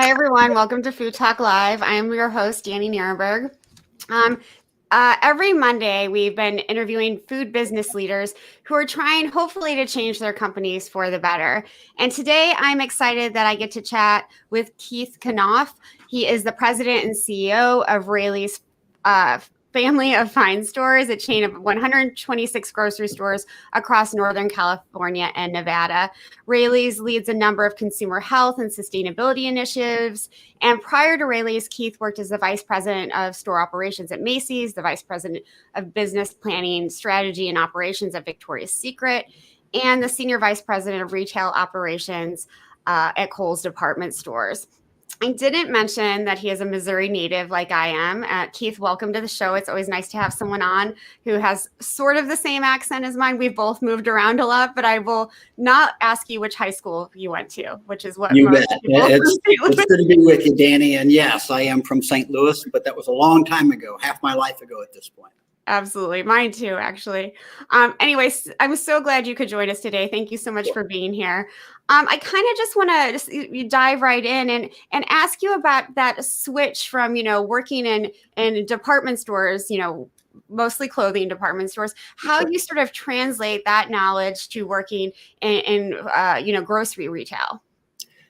Hi, everyone. Welcome to Food Talk Live. I am your host, Danny Nierenberg. Every Monday, we've been interviewing food business leaders who are trying, hopefully, to change their companies for the better. And today, I'm excited that I get to chat with Keith Knopf. He is the president and CEO of Raley's family of fine stores, a chain of 126 grocery stores across Northern California and Nevada. Raley's leads a number of consumer health and sustainability initiatives. And prior to Raley's, Keith worked as the vice president of store operations at Macy's, the vice president of business planning, strategy, and operations at Victoria's Secret, and the senior vice president of retail operations at Kohl's department stores. I didn't mention that he is a Missouri native like I am. Keith, welcome to the show. It's always nice to have someone on who has sort of the same accent as mine. We've both moved around a lot, but I will not ask you which high school you went to, which is what you bet. It's good to be with you, Danny. And yes, I am from St. Louis, but that was a long time ago, half my life ago at this point. Absolutely. Mine too, actually. Anyways, I'm so glad you could join us today. Thank you so much for being here. I kind of just want to dive right in and ask you about that switch from, working in department stores, mostly clothing department stores, how you sort of translate that knowledge to working in grocery retail.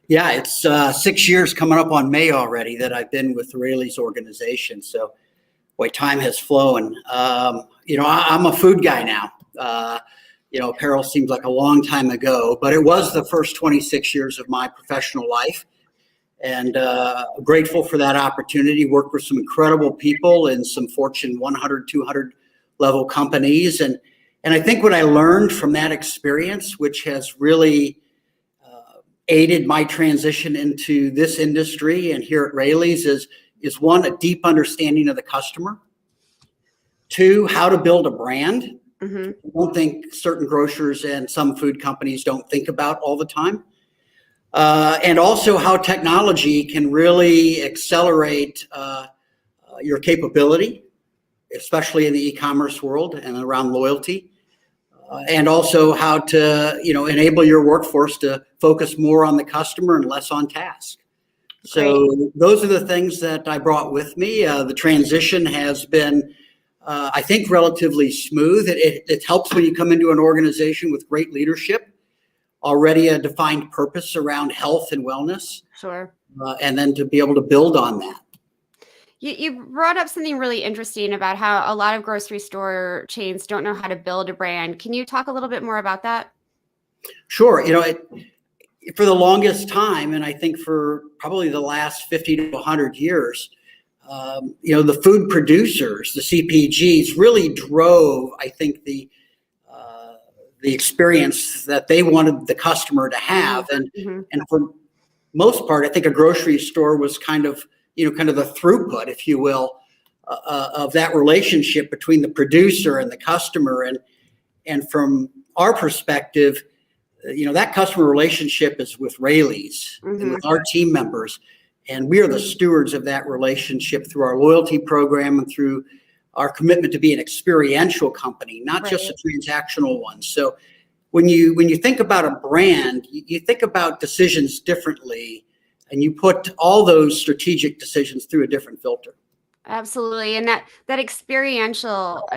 Yeah, it's 6 years coming up on May already that I've been with the Raley's organization. So boy, time has flown. I'm a food guy now. Apparel seems like a long time ago, but it was the first 26 years of my professional life. And grateful for that opportunity. Worked with some incredible people in some Fortune 100, 200 level companies. And I think what I learned from that experience, which has really aided my transition into this industry and here at Raley's is one, a deep understanding of the customer. Two, how to build a brand. Mm-hmm. I don't think certain grocers and some food companies don't think about all the time. And also how technology can really accelerate your capability, especially in the e-commerce world and around loyalty. And also how to, enable your workforce to focus more on the customer and less on task. So those are the things that I brought with me. The transition has been, I think, relatively smooth. It helps when you come into an organization with great leadership, already a defined purpose around health and wellness. Sure. And then to be able to build on that. You brought up something really interesting about how a lot of grocery store chains don't know how to build a brand. Can you talk a little bit more about that? Sure. For the longest time, and I think for probably the last 50 to 100 years, the food producers, the CPGs, really drove, I think, the experience that they wanted the customer to have. And for most part, I think a grocery store was kind of the throughput, if you will, of that relationship between the producer and the customer. And from our perspective, that customer relationship is with Raley's and with our team members. And we are the stewards of that relationship through our loyalty program and through our commitment to be an experiential company, not just a transactional one. So when you think about a brand, you think about decisions differently, and you put all those strategic decisions through a different filter. Absolutely. And that experiential,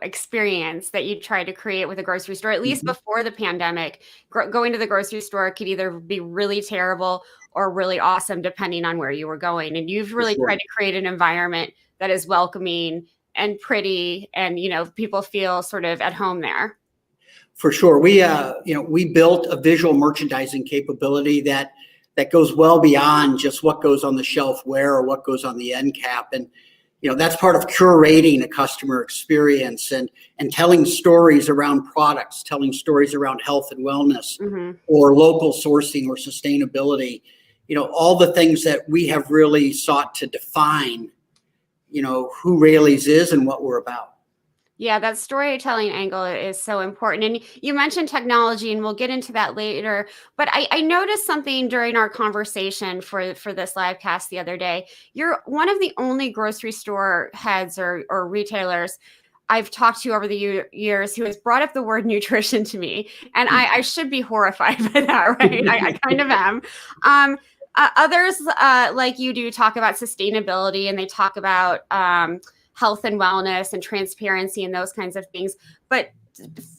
experience that you try to create with a grocery store, at least before the pandemic, going to the grocery store could either be really terrible or really awesome, depending on where you were going. And you've really tried to create an environment that is welcoming and pretty, and, people feel sort of at home there. For sure. We built a visual merchandising capability that goes well beyond just what goes on the shelf where or what goes on the end cap. And, that's part of curating a customer experience and telling stories around products, telling stories around health and wellness or local sourcing or sustainability, all the things that we have really sought to define, who Raley's is and what we're about. Yeah, that storytelling angle is so important. And you mentioned technology, and we'll get into that later. But I noticed something during our conversation for this live cast the other day. You're one of the only grocery store heads or retailers I've talked to over the years who has brought up the word nutrition to me. And I should be horrified by that, right? I kind of am. Others, like you do, talk about sustainability, and they talk about health and wellness and transparency and those kinds of things. But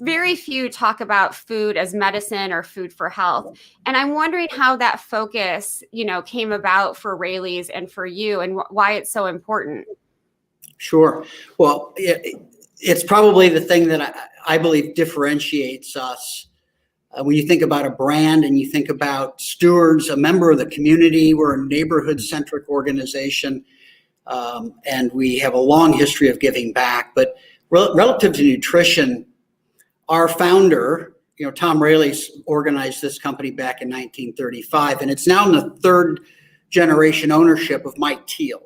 very few talk about food as medicine or food for health. And I'm wondering how that focus, came about for Raley's and for you, and why it's so important. Sure. Well, it's probably the thing that I believe differentiates us. When you think about a brand and you think about stewards, a member of the community, we're a neighborhood-centric organization, and we have a long history of giving back. But relative to nutrition, our founder, Tom Raley, organized this company back in 1935, and it's now in the third generation ownership of Mike Teal.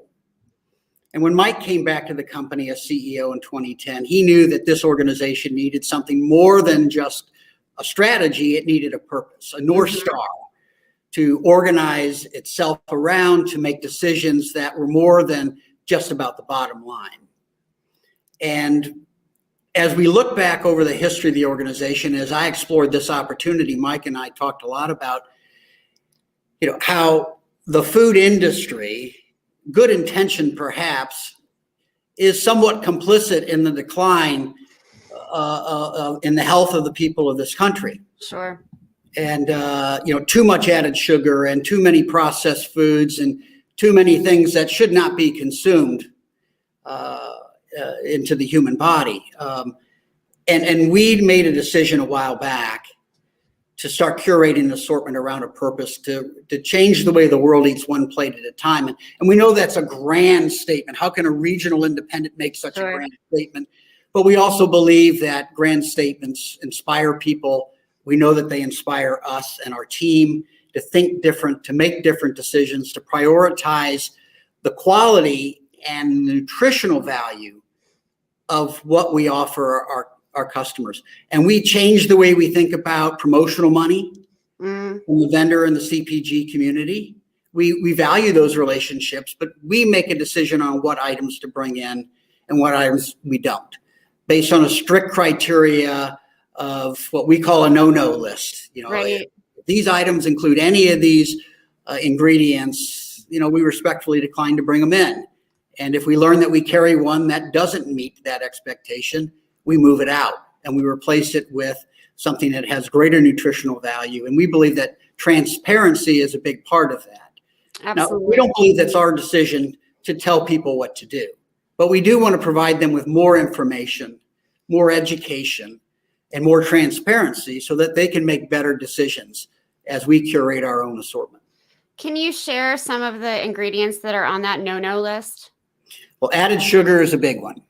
And when Mike came back to the company as CEO in 2010, he knew that this organization needed something more than just a strategy. It needed a purpose, a North Star to organize itself around, to make decisions that were more than just about the bottom line. And as we look back over the history of the organization, as I explored this opportunity, Mike and I talked a lot about, how the food industry, good intention perhaps, is somewhat complicit in the decline in the health of the people of this country. Sure. And, too much added sugar and too many processed foods and too many things that should not be consumed into the human body. And we made a decision a while back to start curating an assortment around a purpose to change the way the world eats one plate at a time. And we know that's a grand statement. How can a regional independent make such a grand statement? But we also believe that grand statements inspire people. We know that they inspire us and our team to think different, to make different decisions, to prioritize the quality and nutritional value of what we offer our customers. And we change the way we think about promotional money from the vendor and the CPG community. We value those relationships, but we make a decision on what items to bring in and what items we don't, based on a strict criteria of what we call a no-no list. If these items include any of these ingredients, we respectfully decline to bring them in. And if we learn that we carry one that doesn't meet that expectation, we move it out and we replace it with something that has greater nutritional value. And we believe that transparency is a big part of that. Absolutely. Now, we don't believe that's our decision to tell people what to do, but we do want to provide them with more information, more education, and more transparency so that they can make better decisions as we curate our own assortment. Can you share some of the ingredients that are on that no-no list? Well, added sugar is a big one,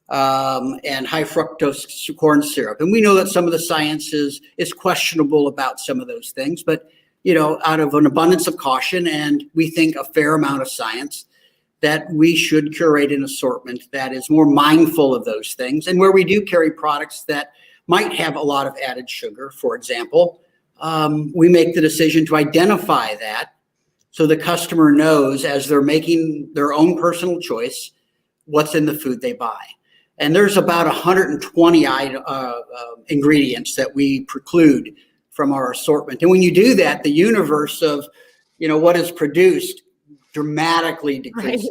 and high fructose corn syrup. And we know that some of the science is questionable about some of those things, but, out of an abundance of caution, and we think a fair amount of science, that we should curate an assortment that is more mindful of those things. And where we do carry products that might have a lot of added sugar, for example, we make the decision to identify that so the customer knows as they're making their own personal choice what's in the food they buy. And there's about 120 ingredients that we preclude from our assortment. And when you do that, the universe of what is produced dramatically decreases.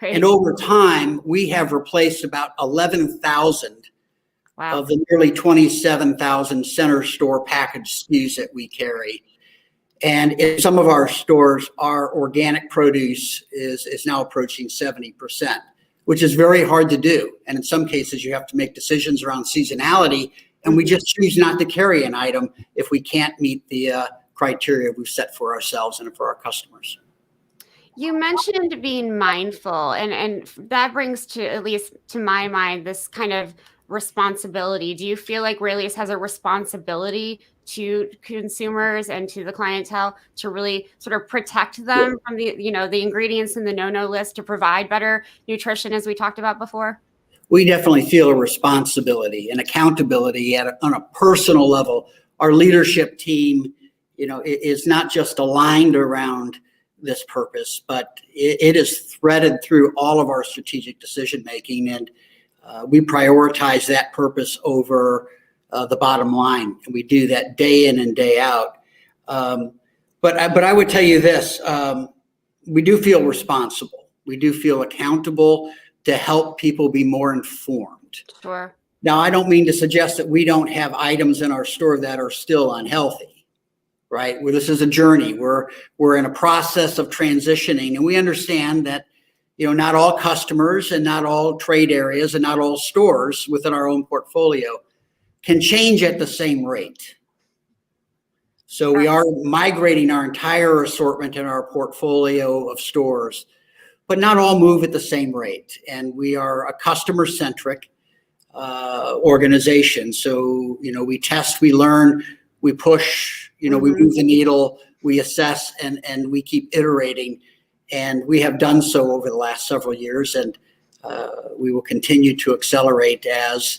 Right. And over time, we have replaced about 11,000 of the nearly 27,000 center store package SKUs that we carry. And in some of our stores, our organic produce is now approaching 70%, which is very hard to do. And in some cases, you have to make decisions around seasonality, and we just choose not to carry an item if we can't meet the criteria we've set for ourselves and for our customers. You mentioned being mindful, and that brings to, at least to my mind, this kind of responsibility. Do you feel like Raley's has a responsibility to consumers and to the clientele to really sort of protect them from the ingredients in the no-no list to provide better nutrition, as we talked about before? We definitely feel a responsibility and accountability on a personal level. Our leadership team, is not just aligned around this purpose, but it is threaded through all of our strategic decision making, and we prioritize that purpose over the bottom line, and we do that day in and day out. But But I would tell you this, we do feel responsible. We do feel accountable to help people be more informed. Sure. Now, I don't mean to suggest that we don't have items in our store that are still unhealthy, right? Well, this is a journey. We're in a process of transitioning, and we understand that, not all customers and not all trade areas and not all stores within our own portfolio can change at the same rate. So we are migrating our entire assortment in our portfolio of stores, but not all move at the same rate. And we are a customer-centric organization. So, we test, we learn, we push, we move the needle, we assess, and we keep iterating. And we have done so over the last several years, and we will continue to accelerate as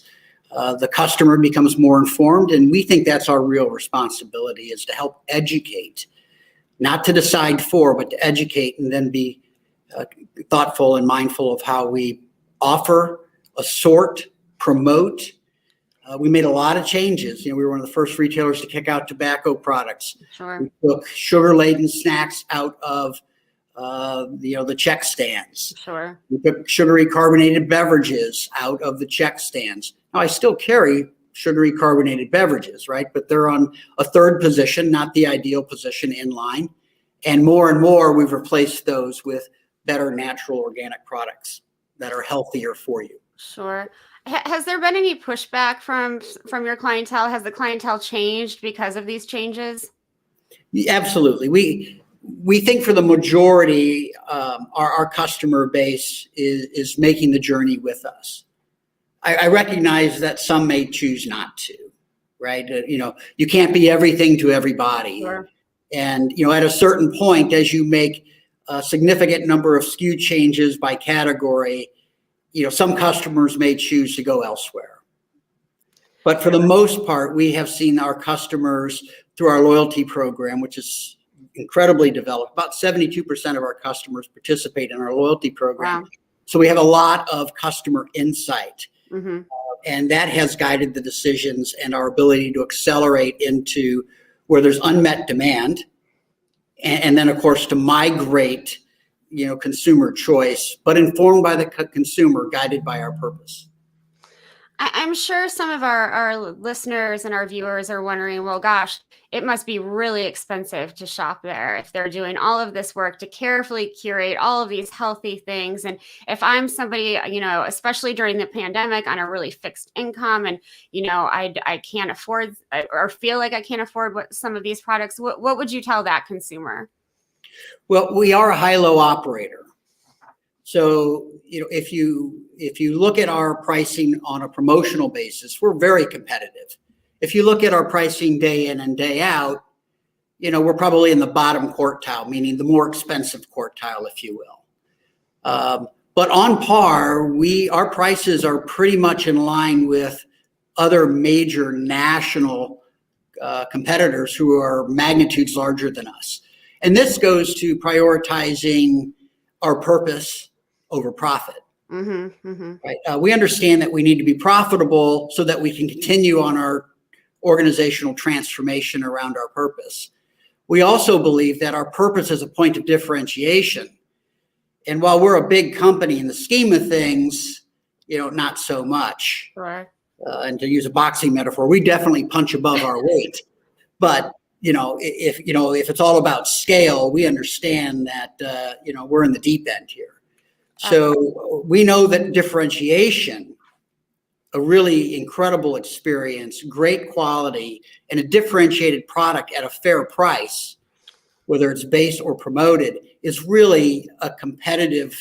the customer becomes more informed. And we think that's our real responsibility, is to help educate, not to decide for, but to educate, and then be thoughtful and mindful of how we offer, assort, promote. We made a lot of changes. We were one of the first retailers to kick out tobacco products. Sure. We took sugar-laden snacks out of the check stands. Sure. We took sugary carbonated beverages out of the check stands. Now, I still carry sugary carbonated beverages, right? But they're on a third position, not the ideal position in line. And more, we've replaced those with better natural organic products that are healthier for you. Sure. Has there been any pushback from your clientele? Has the clientele changed because of these changes? Absolutely. We think for the majority, our customer base is making the journey with us. I recognize that some may choose not to, right? You can't be everything to everybody. Sure. And, at a certain point, as you make a significant number of SKU changes by category, some customers may choose to go elsewhere. But for the most part, we have seen our customers through our loyalty program, which is incredibly developed. About 72% of our customers participate in our loyalty program. Wow. So we have a lot of customer insight. Mm-hmm. And that has guided the decisions and our ability to accelerate into where there's unmet demand. And then, of course, to migrate consumer choice, but informed by the consumer, guided by our purpose. I'm sure some of our listeners and our viewers are wondering, well, gosh, it must be really expensive to shop there if they're doing all of this work to carefully curate all of these healthy things. And if I'm somebody, especially during the pandemic, on a really fixed income, and, I can't afford or feel like I can't afford some of these products, what would you tell that consumer? Well, we are a high-low operator. So, if you look at our pricing on a promotional basis, we're very competitive. If you look at our pricing day in and day out, we're probably in the bottom quartile, meaning the more expensive quartile, if you will. But on par, our prices are pretty much in line with other major national competitors who are magnitudes larger than us. And this goes to prioritizing our purpose over profit. Mm-hmm, mm-hmm. Right? We understand that we need to be profitable so that we can continue on our organizational transformation around our purpose. We also believe that our purpose is a point of differentiation. And while we're a big company in the scheme of things, not so much. Sure. And to use a boxing metaphor, we definitely punch above our weight. But if it's all about scale, we understand that we're in the deep end here. So we know that differentiation, a really incredible experience, great quality, and a differentiated product at a fair price, whether it's base or promoted, is really a competitive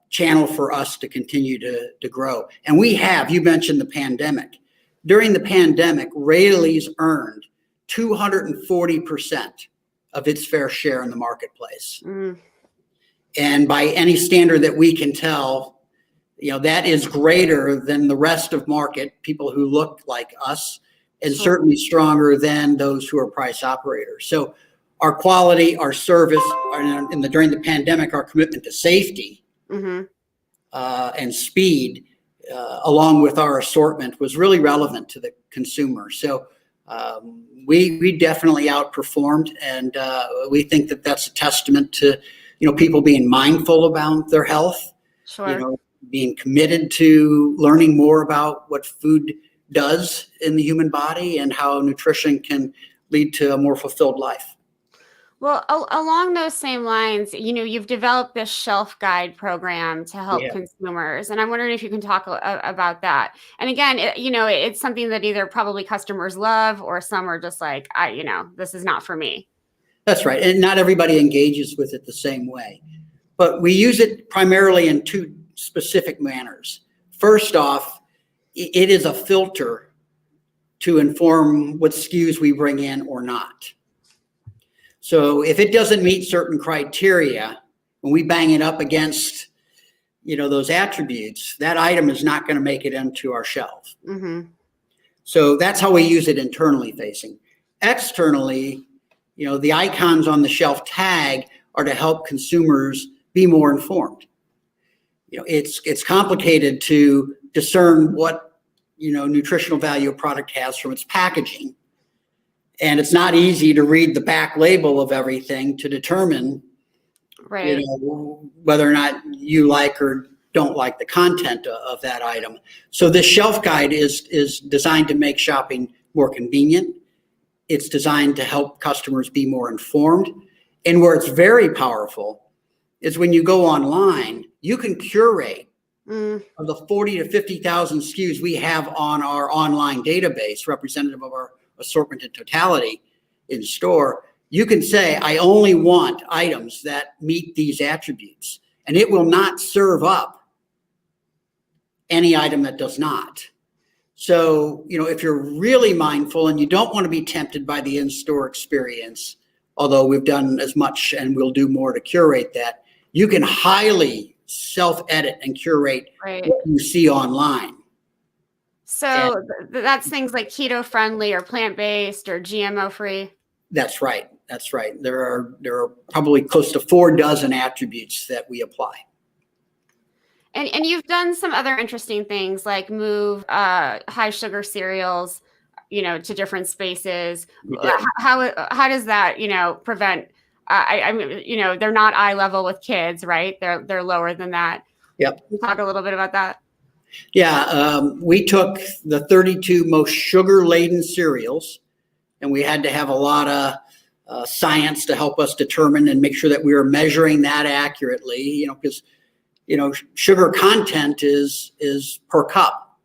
channel for us to continue to grow. And you mentioned the pandemic. During the pandemic, Raley's earned 240% of its fair share in the marketplace. Mm. And by any standard that we can tell, that is greater than the rest of market, people who look like us, and certainly stronger than those who are price operators. So our quality, our service, during the pandemic, our commitment to safety and speed, along with our assortment, was really relevant to the consumer. So We definitely outperformed, and we think that that's a testament to, people being mindful about their health, Sure. being committed to learning more about what food does in the human body and how nutrition can lead to a more fulfilled life. Well, along those same lines, you've developed this shelf guide program to help Yeah, consumers, and I'm wondering if you can talk about that. And again, it's something that either probably customers love or some are just like, this is not for me. that's right. And not everybody engages with it the same way. But we use it primarily in two specific manners. First off, it is a filter to inform what SKUs we bring in or not. So if it doesn't meet certain criteria, when we bang it up against, those attributes, that item is not going to make it into our shelf. Mm-hmm. So that's how we use it internally facing. Externally, the icons on the shelf tag are to help consumers be more informed. It's complicated to discern what, nutritional value a product has from its packaging. And it's not easy to read the back label of everything to determine, Right. whether or not you like or don't like the content of that item. So this shelf guide is designed to make shopping more convenient. It's designed to help customers be more informed. And where it's very powerful is when you go online, you can curate of the 40 to 50,000 SKUs we have on our online database, representative of our assortment in totality in store. You can say, I only want items that meet these attributes, and it will not serve up any item that does not. So, if you're really mindful and you don't want to be tempted by the in-store experience, although we've done as much and we'll do more to curate that, you can highly self-edit and curate Right. what you see online. So that's things like keto friendly or plant-based or GMO free. That's right. That's right. There are probably close to 4 dozen attributes that we apply. And you've done some other interesting things like move high sugar cereals, to different spaces. How does that, prevent? I mean, they're not eye level with kids, right? They're lower than that. Yep. Can you talk a little bit about that? Yeah, we took the 32 most sugar-laden cereals, and we had to have a lot of science to help us determine and make sure that we were measuring that accurately. Because sugar content is per cup,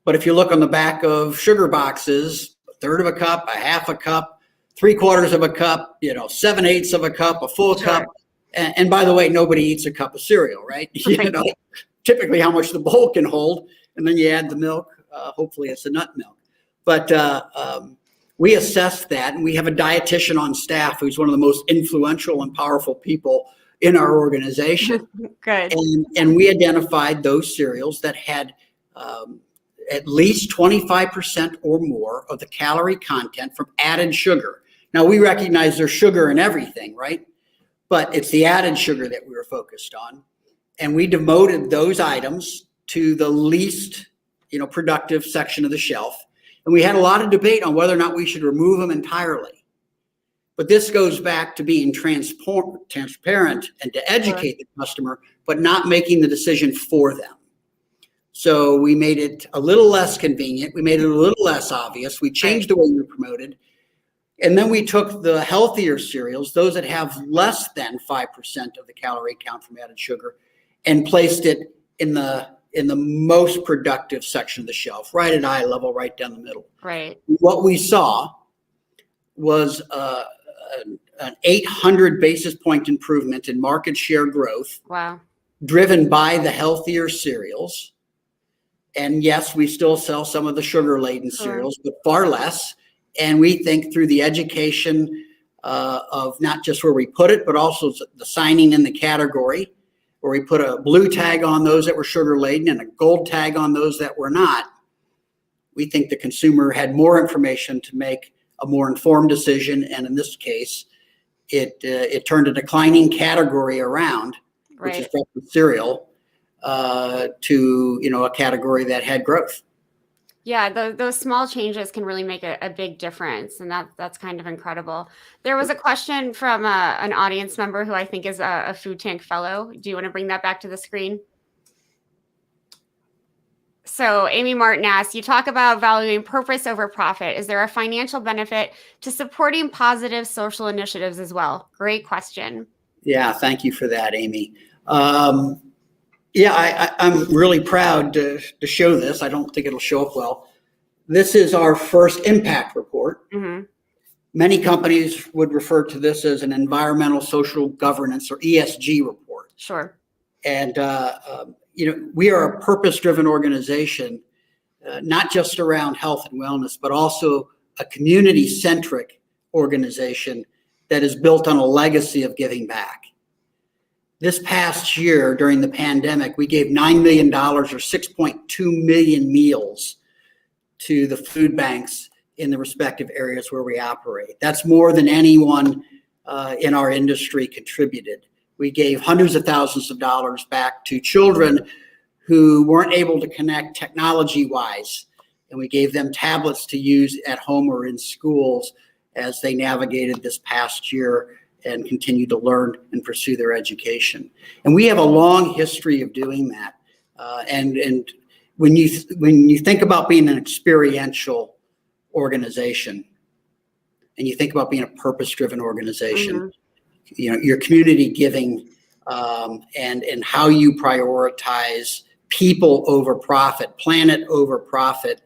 but if you look on the back of sugar boxes, a third of a cup, a half a cup, 3/4 of a cup, 7/8 of a cup, a full cup, and by the way, nobody eats a cup of cereal, right? Typically how much the bowl can hold, and then you add the milk. Hopefully it's a nut milk. But we assessed that, and we have a dietitian on staff who's one of the most influential and powerful people in our organization. Good. And we identified those cereals that had at least 25% or more of the calorie content from added sugar. Now, we recognize there's sugar in everything, right? But it's the added sugar that we were focused on. And we demoted those items to the least, productive section of the shelf. And we had a lot of debate on whether or not we should remove them entirely. But this goes back to being transparent and to educate the customer, but not making the decision for them. So we made it a little less convenient. We made it a little less obvious. We changed the way we promoted. And then we took the healthier cereals, those that have less than 5% of the calorie count from added sugar, and placed it in the most productive section of the shelf, right at eye level, right down the middle. Right. What we saw was an 800 basis point improvement in market share growth. Wow. Driven by the healthier cereals. And yes, we still sell some of the sugar-laden cereals, but far less. And we think through the education of not just where we put it, but also the signing in the category, where we put a blue tag on those that were sugar-laden and a gold tag on those that were not. We think the consumer had more information to make a more informed decision. And in this case, it turned a declining category around, which is breakfast cereal, to a category that had growth. Yeah, those small changes can really make a big difference, and that's kind of incredible. There was a question from an audience member who I think is a food tank fellow. Do you want to bring that back to the screen? So Amy Martin asked, you talk about valuing purpose over profit. Is there a financial benefit to supporting positive social initiatives as well? Great question. Yeah, thank you for that, Amy. I'm really proud to show this. I don't think it'll show up well. This is our first impact report. Mm-hmm. Many companies would refer to this as an environmental social governance or ESG report. Sure. And, we are a purpose-driven organization, not just around health and wellness, but also a community-centric organization that is built on a legacy of giving back. This past year, during the pandemic, we gave $9 million or 6.2 million meals to the food banks in the respective areas where we operate. That's more than anyone in our industry contributed. We gave hundreds of thousands of dollars back to children who weren't able to connect technology-wise, and we gave them tablets to use at home or in schools as they navigated this past year and continue to learn and pursue their education. And we have a long history of doing that. And when you think about being an experiential organization, and you think about being a purpose-driven organization, your community giving and how you prioritize people over profit, planet over profit,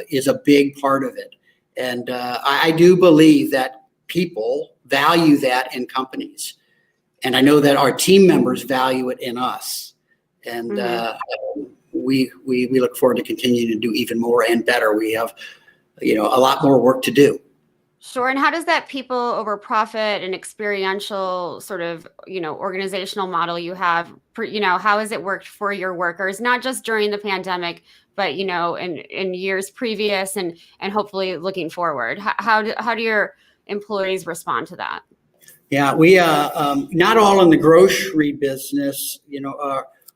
is a big part of it. And I do believe that people value that in companies. And I know that our team members value it in us. And we look forward to continuing to do even more and better. We have, a lot more work to do. Sure. And how does that people over profit and experiential sort of, organizational model you have, how has it worked for your workers, not just during the pandemic, but, in years previous and hopefully looking forward? How do your employees respond to that? Yeah, we not all in the grocery business,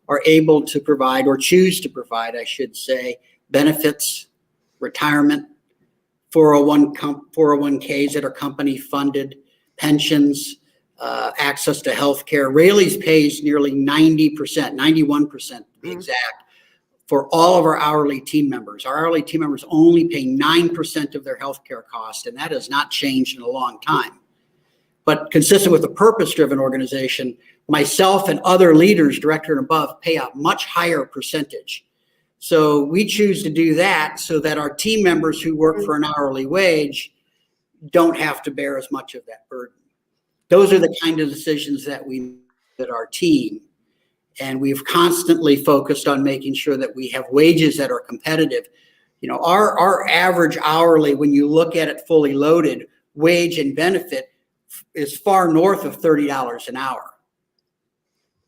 are able to provide or choose to provide, I should say, benefits, retirement, 401ks that are company funded, pensions, access to health care. Raley's pays nearly 90%, 91% to be exact, for all of our hourly team members. Our hourly team members only pay 9% of their health care cost, and that has not changed in a long time. But consistent with a purpose-driven organization, myself and other leaders, director and above, pay a much higher percentage. So we choose to do that so that our team members who work for an hourly wage don't have to bear as much of that burden. Those are the kind of decisions that we make at our team. And we've constantly focused on making sure that we have wages that are competitive. Our average hourly, when you look at it fully loaded, wage and benefit is far north of $30 an hour.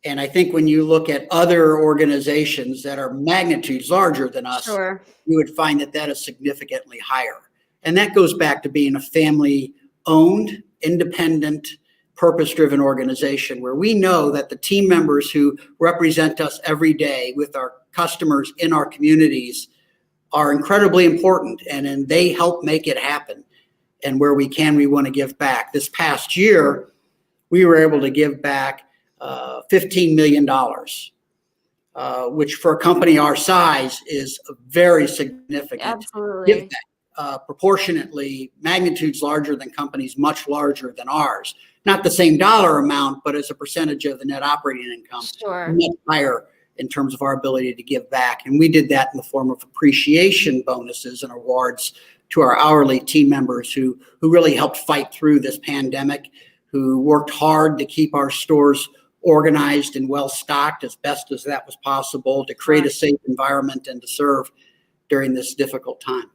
And I think when you look at other organizations that are magnitudes larger than us, Sure, you would find that is significantly higher. And that goes back to being a family-owned, independent, purpose-driven organization where we know that the team members who represent us every day with our customers in our communities are incredibly important, and they help make it happen. And where we can, we want to give back. This past year, we were able to give back $15 million, which for a company our size is a very significant absolutely. give back. Proportionately, magnitudes larger than companies much larger than ours. Not the same dollar amount, but as a percentage of the net operating income, Sure, much higher in terms of our ability to give back. And we did that in the form of appreciation bonuses and awards to our hourly team members who really helped fight through this pandemic, who worked hard to keep our stores organized and well stocked as best as that was possible, to create a safe environment and to serve during this difficult time.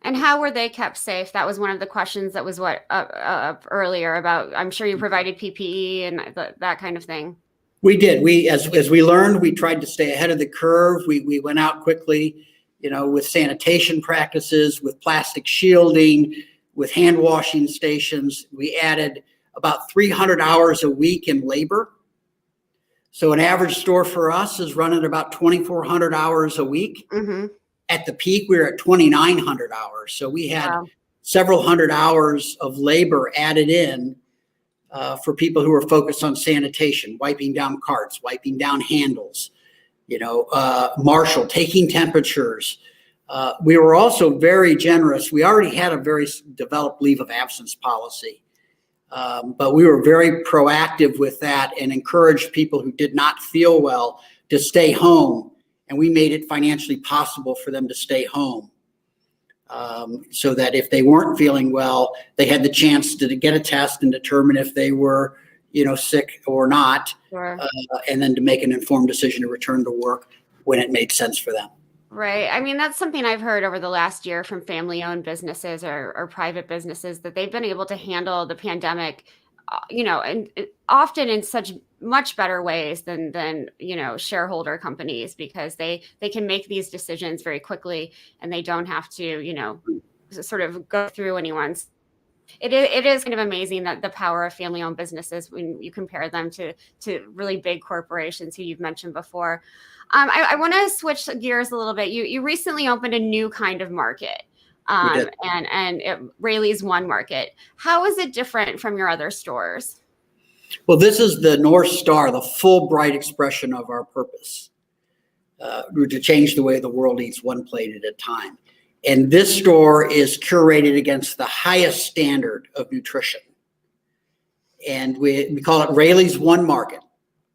And how were they kept safe? That was one of the questions that was up earlier about, I'm sure you provided PPE and that kind of thing. We did. As we learned, we tried to stay ahead of the curve. We went out quickly, with sanitation practices, with plastic shielding, with hand washing stations. We added about 300 hours a week in labor. So an average store for us is running about 2,400 hours a week. At the peak, we were at 2,900 hours. So we had Wow. several hundred hours of labor added in for people who were focused on sanitation, wiping down carts, wiping down handles, Marshall, taking temperatures. We were also very generous. We already had a very developed leave of absence policy, but we were very proactive with that and encouraged people who did not feel well to stay home. And we made it financially possible for them to stay home, so that if they weren't feeling well, they had the chance to get a test and determine if they were, sick or not, Sure. And then to make an informed decision to return to work when it made sense for them. Right. I mean, that's something I've heard over the last year from family-owned businesses or private businesses, that they've been able to handle the pandemic, and often in such much better ways than shareholder companies, because they can make these decisions very quickly and they don't have to, sort of go through anyone's. It is kind of amazing that the power of family-owned businesses, when you compare them to really big corporations who you've mentioned before. I want to switch gears a little bit. You recently opened a new kind of market, Raleys One Market. How is it different from your other stores? Well, this is the North Star, the full bright expression of our purpose, to change the way the world eats one plate at a time. And this store is curated against the highest standard of nutrition. And we call it Raleys One Market.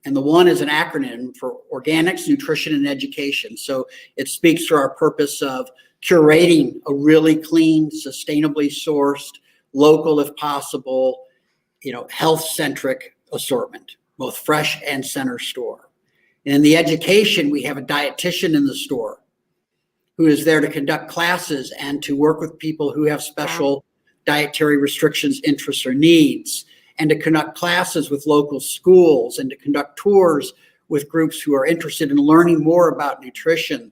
And the one is an acronym for organics, nutrition, and education. So it speaks to our purpose of curating a really clean, sustainably sourced, local if possible, health-centric assortment, both fresh and center store. And in the education, we have a dietitian in the store who is there to conduct classes and to work with people who have special dietary restrictions, interests, or needs, and to conduct classes with local schools and to conduct tours with groups who are interested in learning more about nutrition.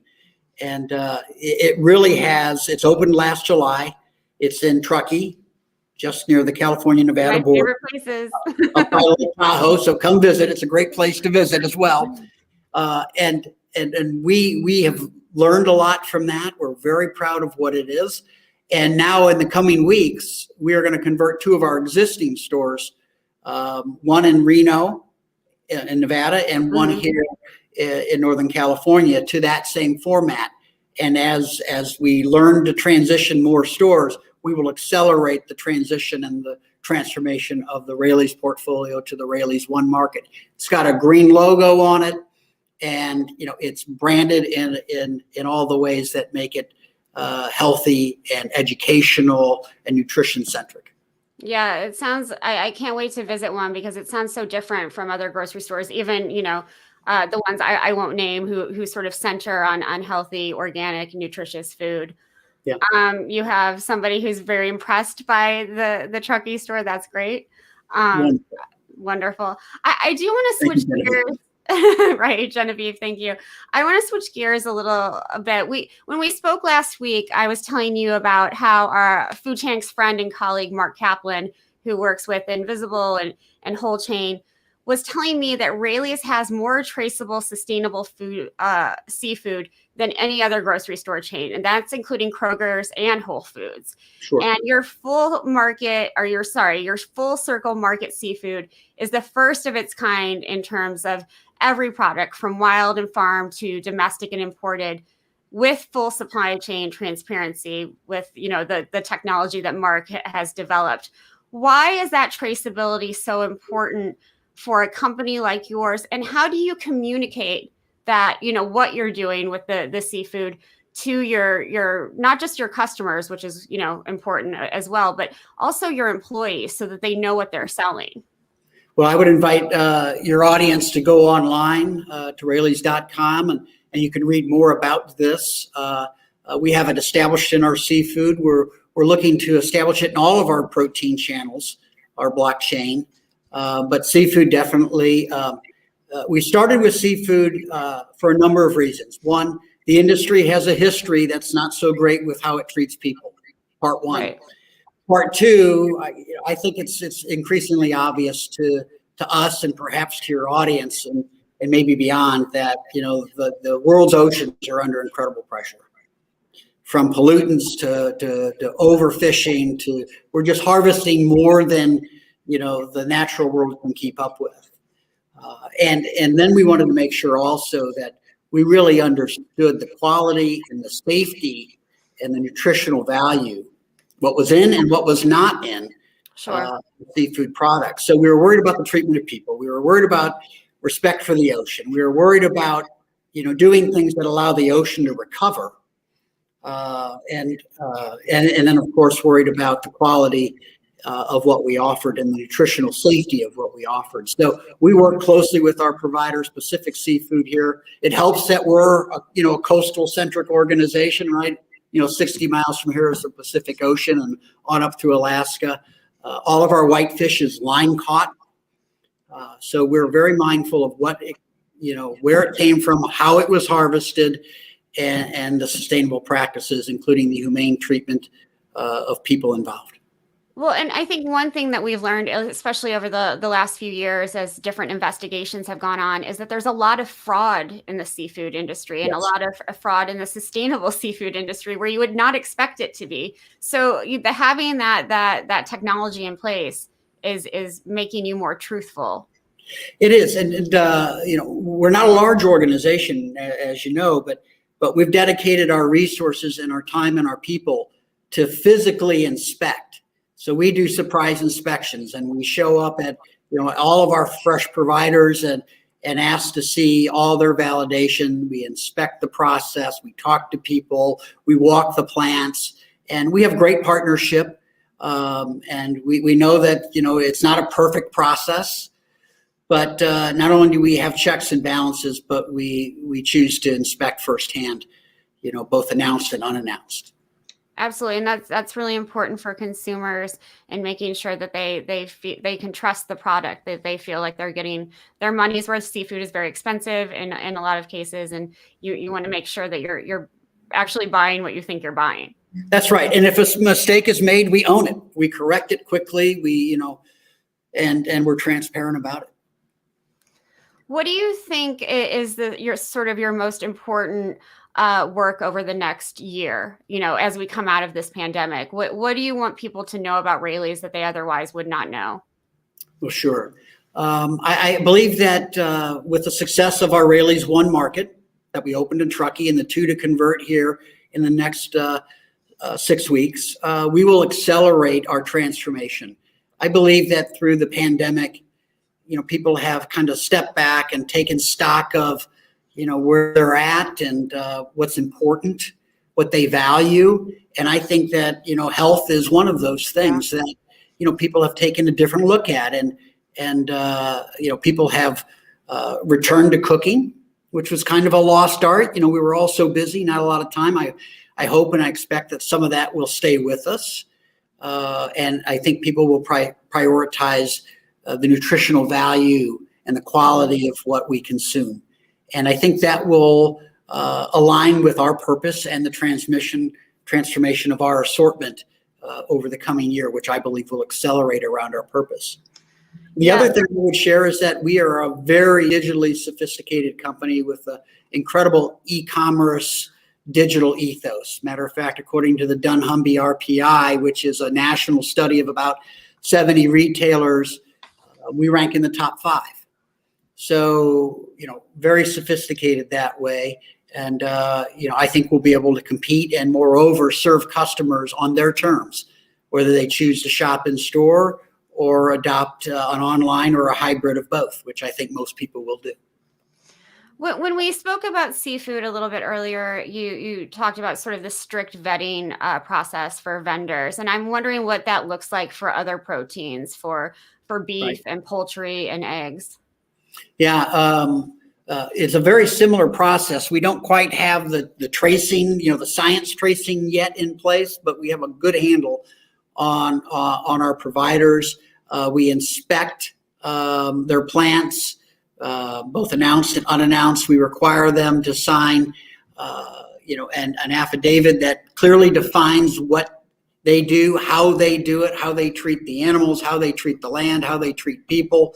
And it really it's opened last July. It's in Truckee, just near the California-Nevada border. My favorite places. Up by Lake Tahoe, so come visit. It's a great place to visit as well. And we have learned a lot from that. We're very proud of what it is. And now in the coming weeks, we are going to convert 2 of our existing stores, one in Reno in Nevada and one here in Northern California, to that same format. And as we learn to transition more stores, we will accelerate the transition and the transformation of the Raley's portfolio to the Raleys One Market. It's got a green logo on it, and it's branded in all the ways that make it healthy and educational and nutrition centric. Yeah, it sounds. I can't wait to visit one, because it sounds so different from other grocery stores. Even the ones I won't name, who sort of center on healthy, organic, nutritious food. Yeah. You have somebody who's very impressed by the Truckee store. That's great. Wonderful. I do want to switch gears. Right, Genevieve, thank you. I want to switch gears a bit. When we spoke last week, I was telling you about how our Food Tank's friend and colleague, Mark Kaplan, who works with Invisible and Whole Chain, was telling me that Raley's has more traceable, sustainable food, seafood than any other grocery store chain, and that's including Kroger's and Whole Foods. Sure. And your full circle market seafood is the first of its kind in terms of every product from wild and farm to domestic and imported, with full supply chain transparency, with the technology that Mark has developed. Why is that traceability so important for a company like yours, and how do you communicate that what you're doing with the seafood to your not just your customers, which is important as well, but also your employees, so that they know what they're selling? Well, I would invite your audience to go online to Raleys.com, and you can read more about this. We have it established in our seafood. We're looking to establish it in all of our protein channels, our blockchain. But seafood definitely. We started with seafood for a number of reasons. One, the industry has a history that's not so great with how it treats people. Part one. Right. Part two, I think it's increasingly obvious to us and perhaps to your audience and maybe beyond that the world's oceans are under incredible pressure. from pollutants to overfishing we're just harvesting more than the natural world can keep up with. And then we wanted to make sure also that we really understood the quality and the safety and the nutritional value, what was in and what was not in seafood products. So we were worried about the treatment of people. We were worried about respect for the ocean. We were worried about, doing things that allow the ocean to recover. And then, of course, worried about the quality of what we offered and the nutritional safety of what we offered. So we work closely with our providers, Pacific Seafood here. It helps that we're a coastal centric organization, right? 60 miles from here is the Pacific Ocean and on up through Alaska. All of our whitefish is line caught. So we're very mindful of where it came from, how it was harvested, and the sustainable practices, including the humane treatment of people involved. Well, and I think one thing that we've learned, especially over the last few years as different investigations have gone on, is that there's a lot of fraud in the seafood industry and a lot of fraud in the sustainable seafood industry where you would not expect it to be. So having that technology in place is making you more truthful. It is. And we're not a large organization, as you know, but we've dedicated our resources and our time and our people to physically inspect. So we do surprise inspections, and we show up at all of our fresh providers and ask to see all their validation. We inspect the process. We talk to people. We walk the plants, and we have great partnership. And we know that it's not a perfect process, but not only do we have checks and balances, but we choose to inspect firsthand, both announced and unannounced. Absolutely, and that's really important for consumers and making sure that they can trust the product, that they feel like they're getting their money's worth. Seafood is very expensive in a lot of cases, and you want to make sure that you're actually buying what you think you're buying. That's right. And if a mistake is made, we own it. We correct it quickly. And we're transparent about it. What do you think is your most important work over the next year, as we come out of this pandemic? What do you want people to know about Raley's that they otherwise would not know? Well, sure. I believe that with the success of our Raleys One Market that we opened in Truckee and the 2 to convert here in the next 6 weeks, we will accelerate our transformation. I believe that through the pandemic, people have kind of stepped back and taken stock of where they're at and what's important, what they value. And I think that, health is one of those things that, people have taken a different look at. And people have returned to cooking, which was kind of a lost art. We were all so busy, not a lot of time. I hope and I expect that some of that will stay with us. And I think people will prioritize the nutritional value and the quality of what we consume. And I think that will align with our purpose and the transformation of our assortment over the coming year, which I believe will accelerate around our purpose. The other thing we would share is that we are a very digitally sophisticated company with an incredible e-commerce digital ethos. Matter of fact, according to the Dunnhumby RPI, which is a national study of about 70 retailers, we rank in the top 5. So, very sophisticated that way. And, I think we'll be able to compete and moreover serve customers on their terms, whether they choose to shop in store or adopt an online or a hybrid of both, which I think most people will do. When we spoke about seafood a little bit earlier, you talked about sort of the strict vetting process for vendors. And I'm wondering what that looks like for other proteins, for beef and poultry and eggs. Yeah, it's a very similar process. We don't quite have the tracing, the science tracing yet in place, but we have a good handle on our providers. We inspect their plants, both announced and unannounced. We require them to sign, an affidavit that clearly defines what they do, how they do it, how they treat the animals, how they treat the land, how they treat people,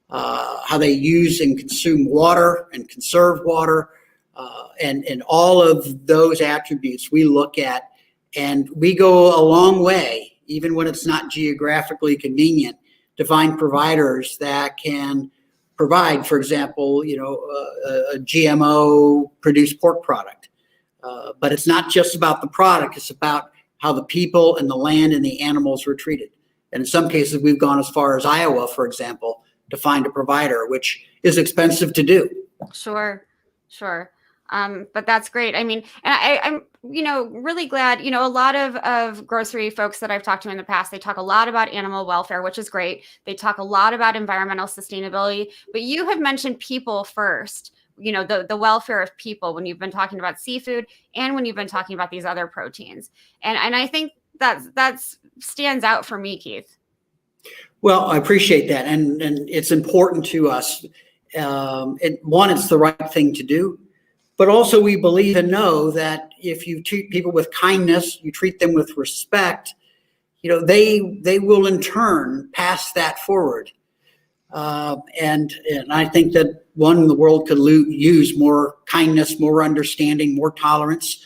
how they use and consume water and conserve water. and all of those attributes we look at, and we go a long way, even when it's not geographically convenient, to find providers that can provide, for example, a GMO produced pork product. But it's not just about the product, it's about how the people and the land and the animals were treated. And in some cases, we've gone as far as Iowa, for example, to find a provider, which is expensive to do. Sure. But that's great. I mean, and I'm, really glad, a lot of grocery folks that I've talked to in the past, they talk a lot about animal welfare, which is great. They talk a lot about environmental sustainability, but you have mentioned people first, the welfare of people when you've been talking about seafood and when you've been talking about these other proteins. And I think that stands out for me, Keith. Well, I appreciate that. And it's important to us. It's the right thing to do. But also we believe and know that if you treat people with kindness, you treat them with respect, they will in turn pass that forward. And I think that the world could use more kindness, more understanding, more tolerance.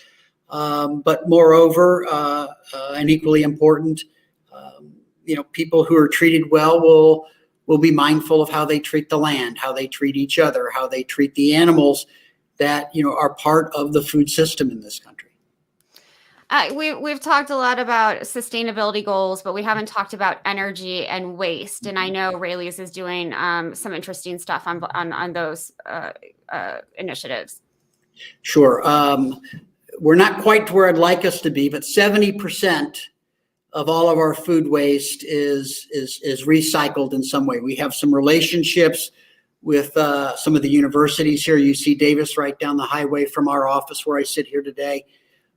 But moreover, and equally important, people who are treated well will be mindful of how they treat the land, how they treat each other, how they treat the animals that are part of the food system in this country. We've talked a lot about sustainability goals, but we haven't talked about energy and waste. And I know Raley's is doing some interesting stuff on those initiatives. Sure. We're not quite to where I'd like us to be, but 70% of all of our food waste is recycled in some way. We have some relationships with some of the universities here. UC Davis right down the highway from our office where I sit here today.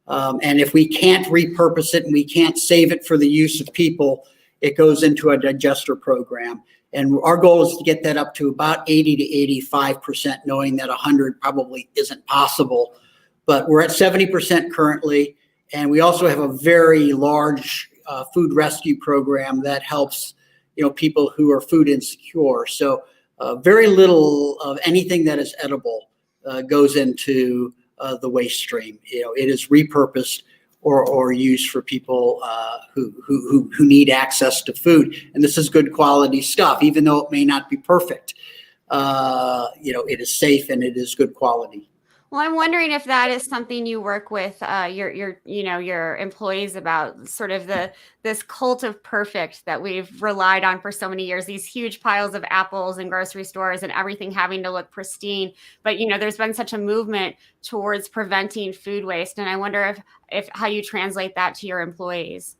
And if we can't repurpose it and we can't save it for the use of people, it goes into a digester program. And our goal is to get that up to about 80 to 85%, knowing that 100 probably isn't possible. But we're at 70% currently. And we also have a very large food rescue program that helps people who are food insecure. So very little of anything that is edible goes into the waste stream. It is repurposed or used for people who need access to food. And this is good quality stuff, even though it may not be perfect. It is safe and it is good quality. Well, I'm wondering if that is something you work with your employees about, sort of this cult of perfect that we've relied on for so many years, these huge piles of apples in grocery stores and everything having to look pristine. But, there's been such a movement towards preventing food waste. And I wonder if how you translate that to your employees.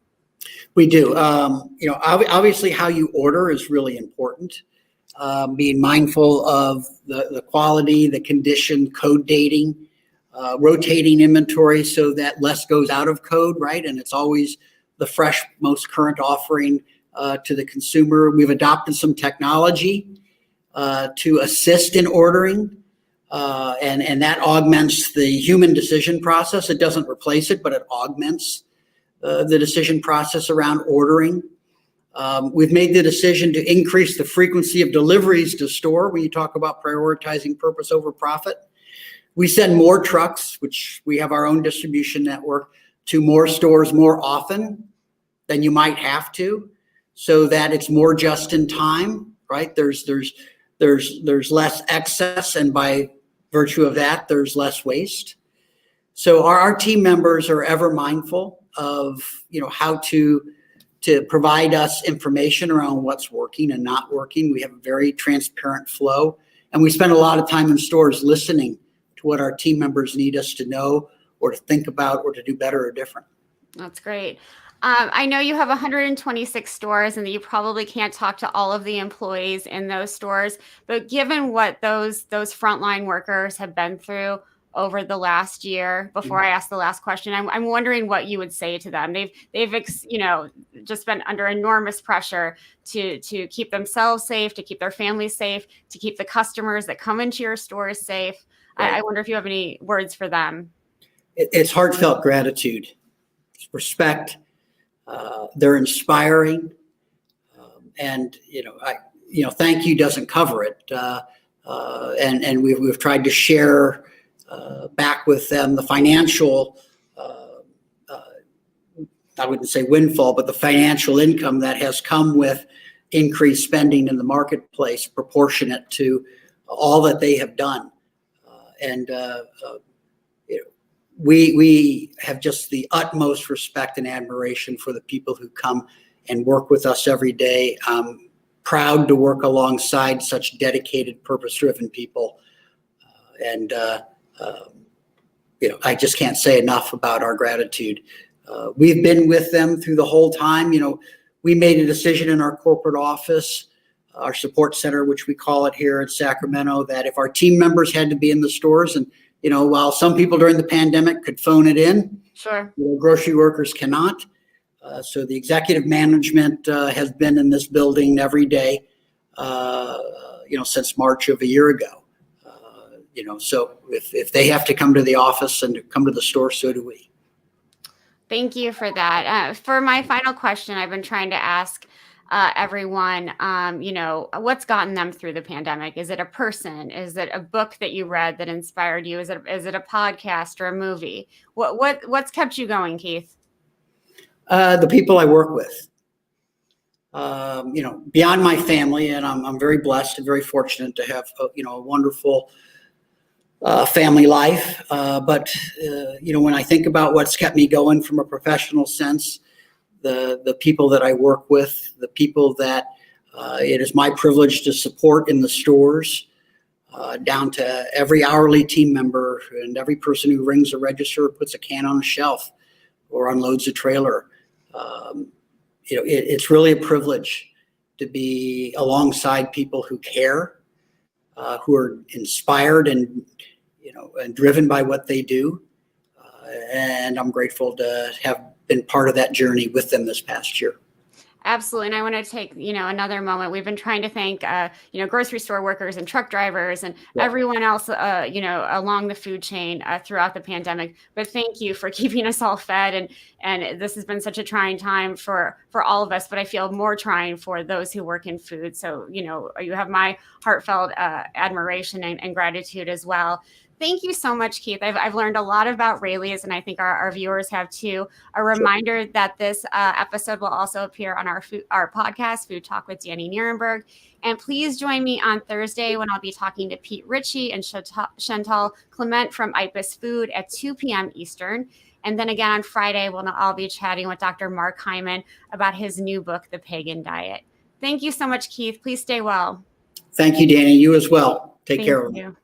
We do. Obviously how you order is really important. Being mindful of the quality, the condition, code dating, rotating inventory so that less goes out of code, right? And it's always the fresh, most current offering to the consumer. We've adopted some technology to assist in ordering, and that augments the human decision process. It doesn't replace it, but it augments the decision process around ordering. We've made the decision to increase the frequency of deliveries to store when you talk about prioritizing purpose over profit. We send more trucks, which we have our own distribution network, to more stores more often than you might have to, so that it's more just in time, right? There's less excess, and by virtue of that, there's less waste. So our team members are ever mindful of how to provide us information around what's working and not working. We have a very transparent flow, and we spend a lot of time in stores listening to what our team members need us to know or to think about or to do better or different. That's great. I know you have 126 stores and that you probably can't talk to all of the employees in those stores, but given what those frontline workers have been through over the last year, before I ask the last question, I'm wondering what you would say to them. They've just been under enormous pressure to keep themselves safe, to keep their families safe, to keep the customers that come into your stores safe. Right. I wonder if you have any words for them. It's heartfelt gratitude, respect. They're inspiring, and thank you doesn't cover it. And we've tried to share back with them the financial, I wouldn't say windfall, but the financial income that has come with increased spending in the marketplace proportionate to all that they have done. We have just the utmost respect and admiration for the people who come and work with us every day. I'm proud to work alongside such dedicated, purpose-driven people. I just can't say enough about our gratitude. We've been with them through the whole time. We made a decision in our corporate office, our support center, which we call it here in Sacramento, that if our team members had to be in the stores, and while some people during the pandemic could phone it in, sure, grocery workers cannot. So the executive management has been in this building every day, since March of a year ago. So if they have to come to the office and come to the store, so do we. Thank you for that. For my final question, I've been trying to ask everyone, what's gotten them through the pandemic? Is it a person? Is it a book that you read that inspired you? Is it a podcast or a movie? What's kept you going, Keith? The people I work with. Beyond my family, and I'm very blessed and very fortunate to have a wonderful family life. But when I think about what's kept me going from a professional sense, the people that I work with, the people that it is my privilege to support in the stores, down to every hourly team member and every person who rings a register, puts a can on a shelf, or unloads a trailer. It's really a privilege to be alongside people who care, who are inspired and driven by what they do. And I'm grateful to have been part of that journey with them this past year. Absolutely. And I want to take, another moment. We've been trying to thank, grocery store workers and truck drivers and everyone else, along the food chain throughout the pandemic. But thank you for keeping us all fed. And this has been such a trying time for all of us, but I feel more trying for those who work in food. So, you have my heartfelt admiration and gratitude as well. Thank you so much, Keith. I've learned a lot about Raley's, and I think our viewers have too. A reminder that this episode will also appear on our podcast, Food Talk with Danny Nierenberg. And please join me on Thursday when I'll be talking to Pete Ritchie and Chantal Clement from IPIS Food at 2 p.m. Eastern. And then again on Friday, I'll be chatting with Dr. Mark Hyman about his new book, The Pagan Diet. Thank you so much, Keith. Please stay well. Thank you, Danny. You as well. Take care. Thank you.